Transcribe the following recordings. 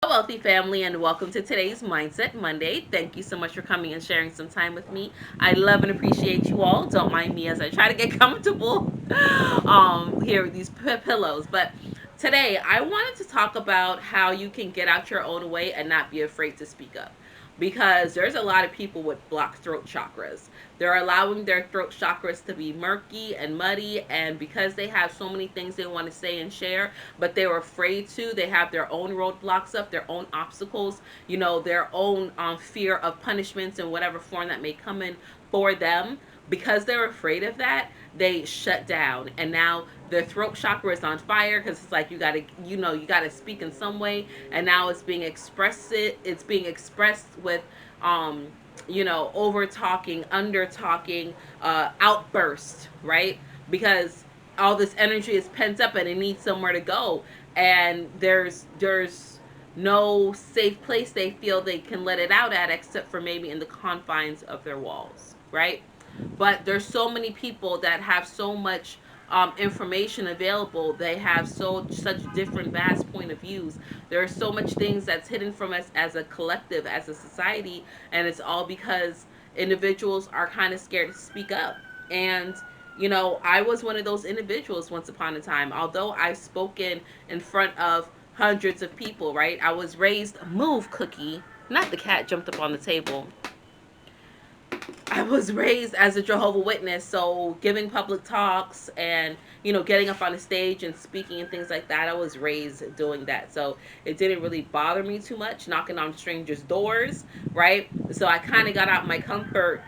Wealthy family, and welcome to today's Mindset Monday. Thank you so much for coming and sharing some time with me. I love and appreciate you all. Don't mind me as I try to get comfortable here with these pillows. But today I wanted to talk about how you can get out your own way and not be afraid to speak up, because there's a lot of people with blocked throat chakras. They're allowing their throat chakras to be murky and muddy, and because they have so many things they want to say and share, but they're afraid to, they have their own roadblocks up, their own obstacles, their own fear of punishments in whatever form that may come in for them. Because they're afraid of that, they shut down, and now their throat chakra is on fire, because it's like you gotta speak in some way, and now it's being expressed with over talking, under talking, outburst, right? Because all this energy is pent up and it needs somewhere to go, and there's no safe place they feel they can let it out at, except for maybe in the confines of their walls, right? But there's so many people that have so much information available. They have such different vast point of views. There are so much things that's hidden from us as a collective, as a society, and it's all because individuals are kind of scared to speak up. And I was one of those individuals once upon a time. Although I've spoken in front of hundreds of people, right? I was raised, move, Cookie. Not the cat jumped up on the table. I was raised as a Jehovah Witness, so giving public talks and getting up on the stage and speaking and things like that. I was raised doing that, so it didn't really bother me too much knocking on strangers' doors, right? So I kind of got out my comfort,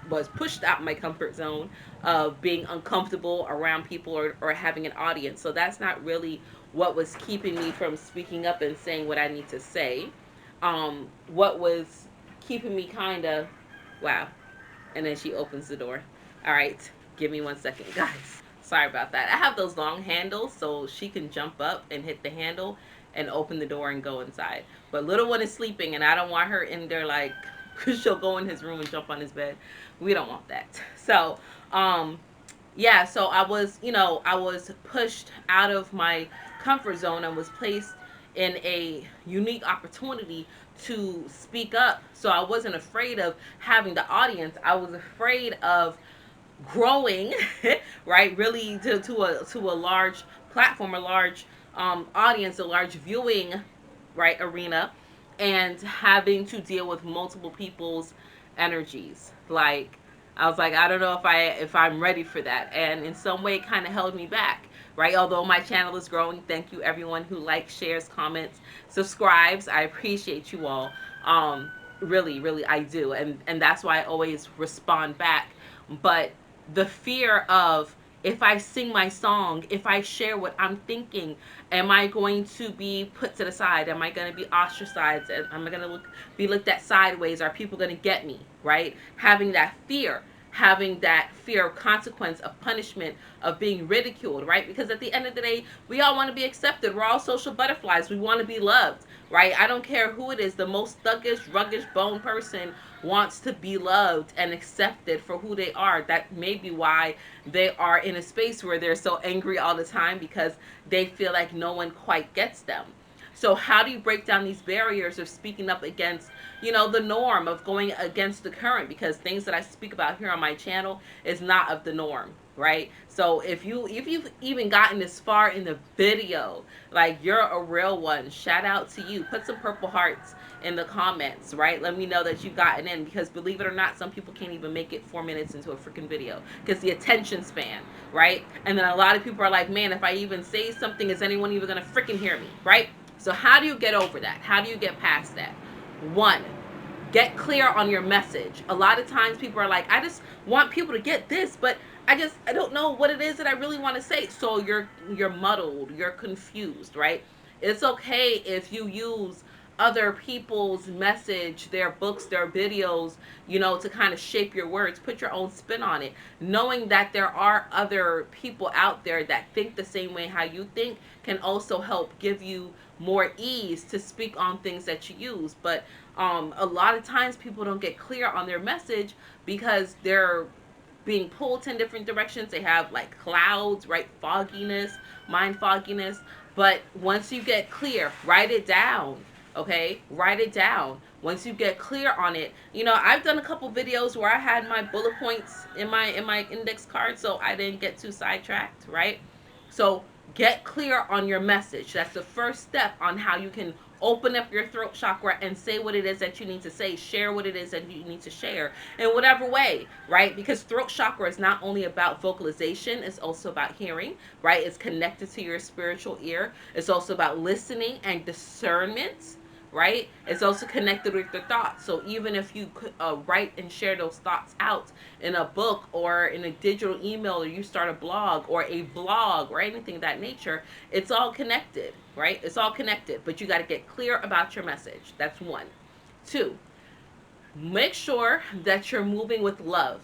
was pushed out my comfort zone of being uncomfortable around people, or having an audience. So that's not really what was keeping me from speaking up and saying what I need to say. What was keeping me kind of, wow. And then she opens the door. All right, give me 1 second, guys. Sorry about that. I have those long handles so she can jump up and hit the handle and open the door and go inside. But little one is sleeping, and I don't want her in there like, because she'll go in his room and jump on his bed. We don't want that. So, yeah, so I was pushed out of my comfort zone and was placed in a unique opportunity to speak up. So I wasn't afraid of having the audience. I was afraid of growing, right? Really to a large platform, a large audience, a large viewing, right, arena, and having to deal with multiple people's energies. Like, I was like, I don't know if I'm ready for that, and in some way, it kind of held me back, right? Although my channel is growing, thank you everyone who likes, shares, comments, subscribes. I appreciate you all. Really, really, I do, and that's why I always respond back. But the fear of, if I sing my song, if I share what I'm thinking, am I going to be put to the side? Am I going to be ostracized? Am I going to be looked at sideways? Are people going to get me? Right? Having that fear of consequence, of punishment, of being ridiculed, right? Because at the end of the day, we all want to be accepted. We're all social butterflies. We want to be loved, right? I don't care who it is. The most thuggish, ruggish bone person wants to be loved and accepted for who they are. That may be why they are in a space where they're so angry all the time, because they feel like no one quite gets them. So how do you break down these barriers of speaking up against, the norm, of going against the current? Because things that I speak about here on my channel is not of the norm, right? So if you've even gotten this far in the video, like, you're a real one. Shout out to you. Put some purple hearts in the comments, right? Let me know that you've gotten in, because believe it or not, some people can't even make it 4 minutes into a freaking video, because the attention span, right? And then a lot of people are like, man, if I even say something, is anyone even gonna freaking hear me, right? So how do you get over that? How do you get past that? One, get clear on your message. A lot of times people are like, I just want people to get this, but I don't know what it is that I really want to say. So you're muddled, you're confused, right? It's okay if you use other people's message, their books, their videos, to kind of shape your words, put your own spin on it. Knowing that there are other people out there that think the same way how you think can also help give you more ease to speak on things that you use. But a lot of times people don't get clear on their message because they're being pulled in different directions. They have like clouds, right? Fogginess, mind fogginess. But once you get clear, write it down. Okay, write it down. Once you get clear on it, I've done a couple videos where I had my bullet points in my index card, so I didn't get too sidetracked, right? So get clear on your message. That's the first step on how you can open up your throat chakra and say what it is that you need to say, share what it is that you need to share in whatever way, right? Because throat chakra is not only about vocalization, it's also about hearing, right? It's connected to your spiritual ear. It's also about listening and discernment, right? It's also connected with your thoughts. So even if you write and share those thoughts out in a book or in a digital email, or you start a blog or a blog or anything of that nature, it's all connected, right? It's all connected, but you got to get clear about your message. That's one. Two, make sure that you're moving with love.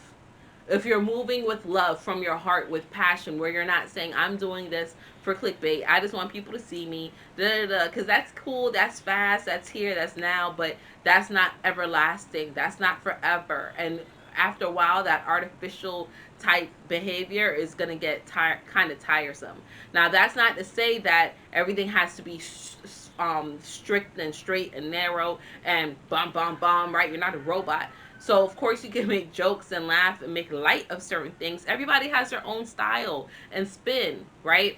If you're moving with love from your heart, with passion, where you're not saying, I'm doing this for clickbait, I just want people to see me, because that's cool, that's fast, that's here, that's now, but that's not everlasting, that's not forever. And after a while, that artificial type behavior is going to get kind of tiresome. Now, that's not to say that everything has to be strict and straight and narrow and bum bum bum, right? You're not a robot. So of course you can make jokes and laugh and make light of certain things. Everybody has their own style and spin, right?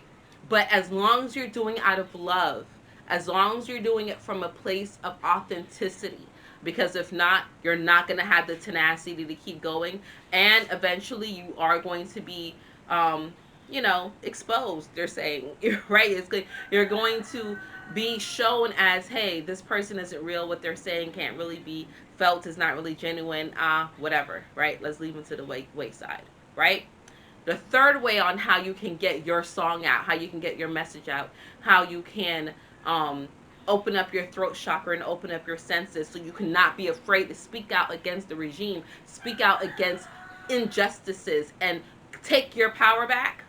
But as long as you're doing it out of love, as long as you're doing it from a place of authenticity, because if not, you're not going to have the tenacity to keep going, and eventually you are going to be exposed, they're saying. Right? It's good. You're going to be shown as, hey, this person isn't real, what they're saying can't really be felt, is not really genuine, whatever, right? Let's leave them to the wayside, right? The third way on how you can get your song out, how you can get your message out, how you can um, open up your throat chakra and open up your senses so you cannot be afraid to speak out against the regime, speak out against injustices, and take your power back.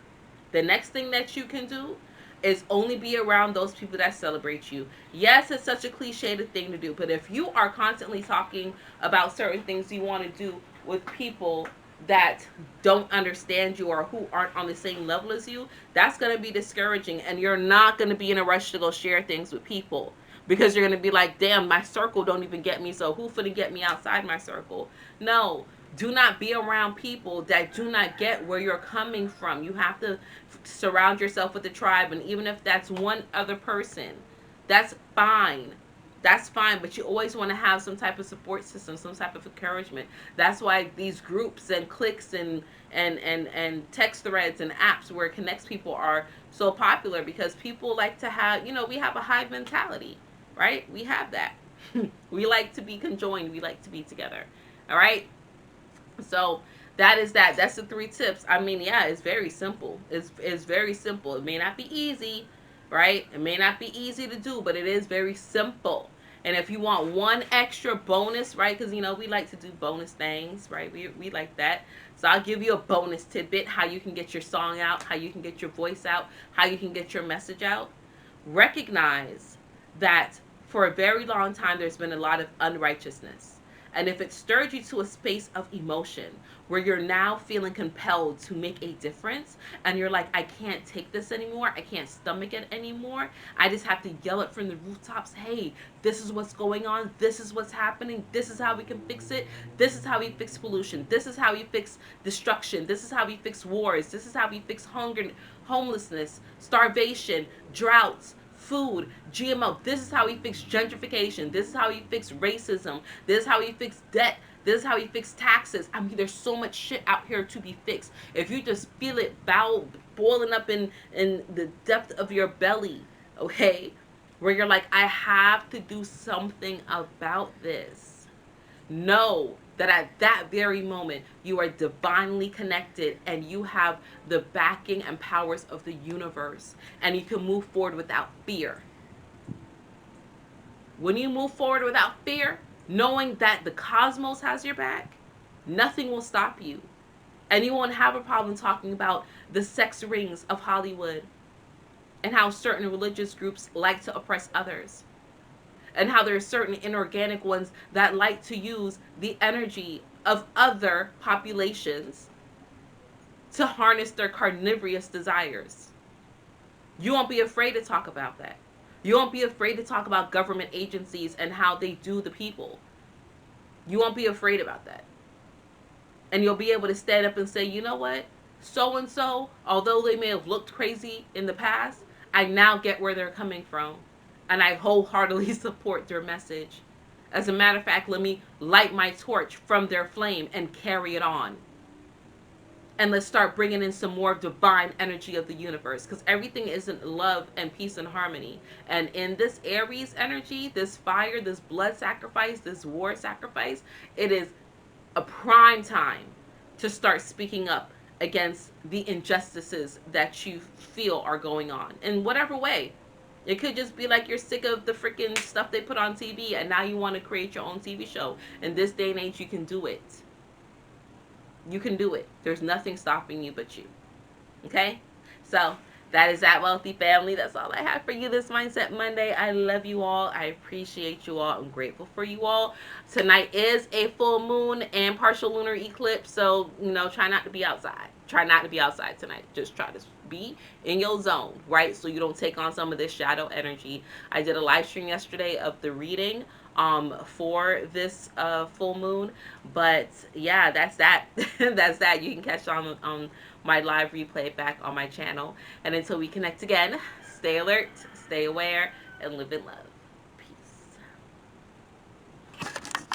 The next thing that you can do is only be around those people that celebrate you. Yes, it's such a cliched thing to do, but if you are constantly talking about certain things you want to do with people that don't understand you or who aren't on the same level as you, that's going to be discouraging, and you're not going to be in a rush to go share things with people because you're going to be like, damn, my circle don't even get me, so who finna get me outside my circle? No, do not be around people that do not get where you're coming from. You have to surround yourself with a tribe, and even if that's one other person, that's fine. That's fine, but you always want to have some type of support system, some type of encouragement. That's why these groups and cliques and text threads and apps where it connects people are so popular, because people like to have, we have a hive mentality, right? We have that. We like to be conjoined. We like to be together. All right. So that is that. That's the three tips. I mean, yeah, it's very simple. It's very simple. It may not be easy, right? It may not be easy to do, but it is very simple. And if you want one extra bonus, right? Because we like to do bonus things, right? We like that. So I'll give you a bonus tidbit: how you can get your song out, how you can get your voice out, how you can get your message out. Recognize that for a very long time there's been a lot of unrighteousness. And if it stirred you to a space of emotion where you're now feeling compelled to make a difference, and you're like, I can't take this anymore, I can't stomach it anymore, I just have to yell it from the rooftops, hey, this is what's going on, this is what's happening, this is how we can fix it, this is how we fix pollution, this is how we fix destruction, this is how we fix wars, this is how we fix hunger, homelessness, starvation, droughts, food, GMO. This is how we fix gentrification. This is how we fix racism. This is how we fix debt. This is how we fix taxes. I mean, there's so much shit out here to be fixed. If you just feel it boiling up in the depth of your belly, okay, where you're like, I have to do something about this. Know that at that very moment you are divinely connected and you have the backing and powers of the universe, and you can move forward without fear. When you move forward without fear, knowing that the cosmos has your back, nothing will stop you. And you won't have a problem talking about the sex rings of Hollywood and how certain religious groups like to oppress others, and how there are certain inorganic ones that like to use the energy of other populations to harness their carnivorous desires. You won't be afraid to talk about that. You won't be afraid to talk about government agencies and how they do the people. You won't be afraid about that. And you'll be able to stand up and say, you know what? So and so, although they may have looked crazy in the past, I now get where they're coming from. And I wholeheartedly support their message. As a matter of fact, let me light my torch from their flame and carry it on. And let's start bringing in some more divine energy of the universe, because everything is in love and peace and harmony. And in this Aries energy, this fire, this blood sacrifice, this war sacrifice, it is a prime time to start speaking up against the injustices that you feel are going on in whatever way. It could just be like you're sick of the freaking stuff they put on TV and now you want to create your own TV show. In this day and age, you can do it. You can do it. There's nothing stopping you but you. Okay? So that is that, wealthy family. That's all I have for you this Mindset Monday. I love you all. I appreciate you all. I'm grateful for you all. Tonight is a full moon and partial lunar eclipse. So, try not to be outside. Try not to be outside tonight. Just try to be in your zone, right? So you don't take on some of this shadow energy. I did a live stream yesterday of the reading for this full moon. But yeah, that's that. That's that. You can catch on my live replay back on my channel. And until we connect again, stay alert, stay aware, and live in love.